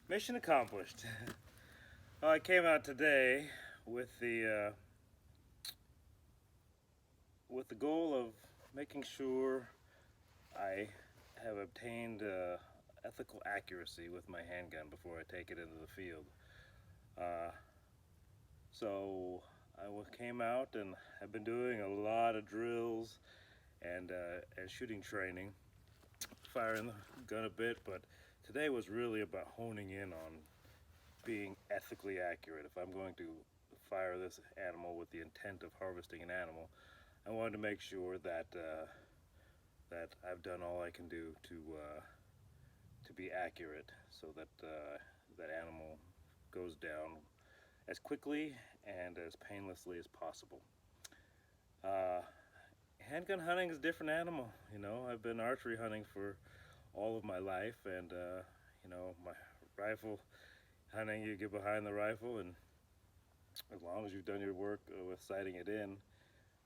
Mission accomplished. Well, I came out today with the goal of making sure I have obtained ethical accuracy with my handgun before I take it into the field. Uh, so came out and have been doing a lot of drills and shooting training, firing the gun a bit, but today was really about honing in on being ethically accurate. If I'm going to fire this animal with the intent of harvesting an animal, I wanted to make sure that I've done all I can do to be accurate, so that that animal goes down as quickly and as painlessly as possible. Uh, Handgun hunting is a different animal. You know, I've been archery hunting for all of my life, and my rifle hunting, you get behind the rifle, and as long as you've done your work with sighting it in,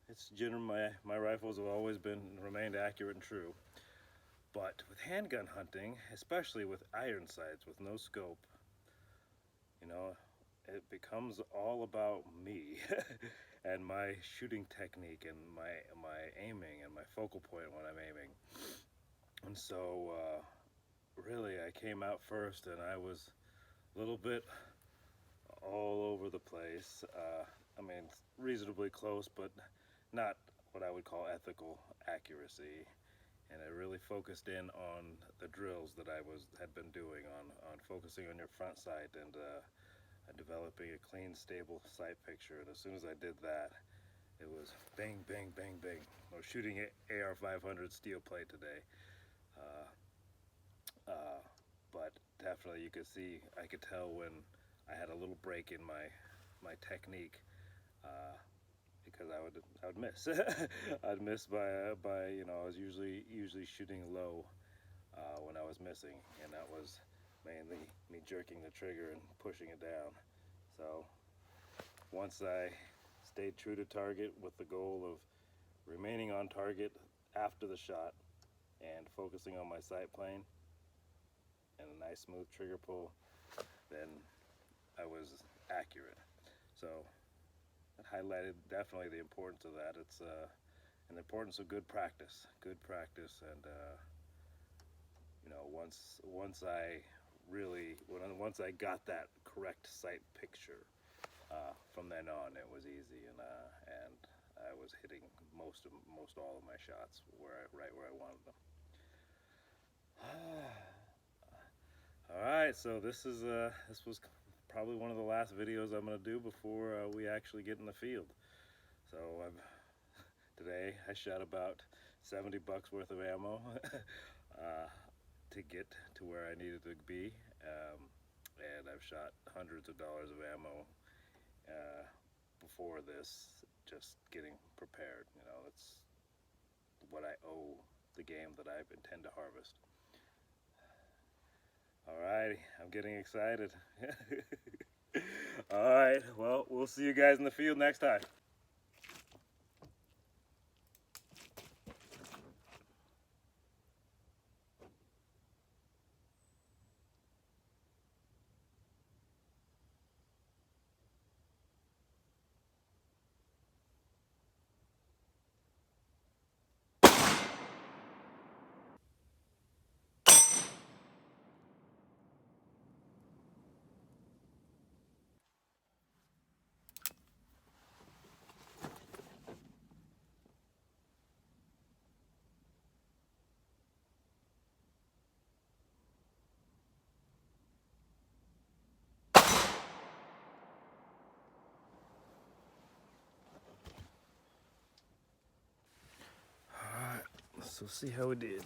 it's generally my rifles have always been remained accurate and true. But with handgun hunting, especially with iron sights with no scope, you know, it becomes all about me and my shooting technique and my aiming and my focal point when I'm aiming. And so really I came out first and I was a little bit all over the place. I mean, reasonably close, but not what I would call ethical accuracy. And I really focused in on the drills that had been doing on focusing on your front sight and developing a clean, stable sight picture. And as soon as I did that, it was bang, bang, bang, bang. I was shooting AR-500 steel plate today. Uh, but definitely I could tell when I had a little break in my technique, uh, because I would miss. I'd miss by I was usually shooting low when I was missing, and that was mainly me jerking the trigger and pushing it down. So once I stayed true to target with the goal of remaining on target after the shot and focusing on my sight plane and a nice smooth trigger pull, then I was accurate. So it highlighted definitely the importance of that. It's and the importance of good practice, and once I got that correct sight picture, from then on it was easy, and I was hitting most all of my shots right where I wanted them. All right, so this was probably one of the last videos I'm going to do before we actually get in the field. So today I shot about $70 worth of ammo to get to where I needed to be, and I've shot hundreds of dollars of ammo before this, just getting prepared. You know, it's what I owe the game that I intend to harvest. Alrighty, I'm getting excited. Alright, well, we'll see you guys in the field next time. Alright, so see how we did.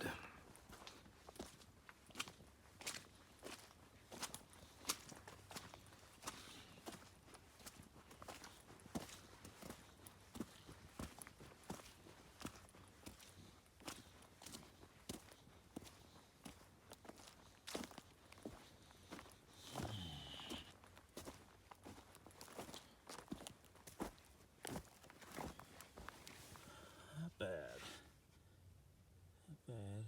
Not bad. Not bad.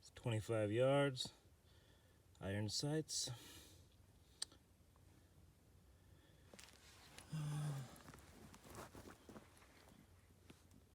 It's 25 yards. iron sights,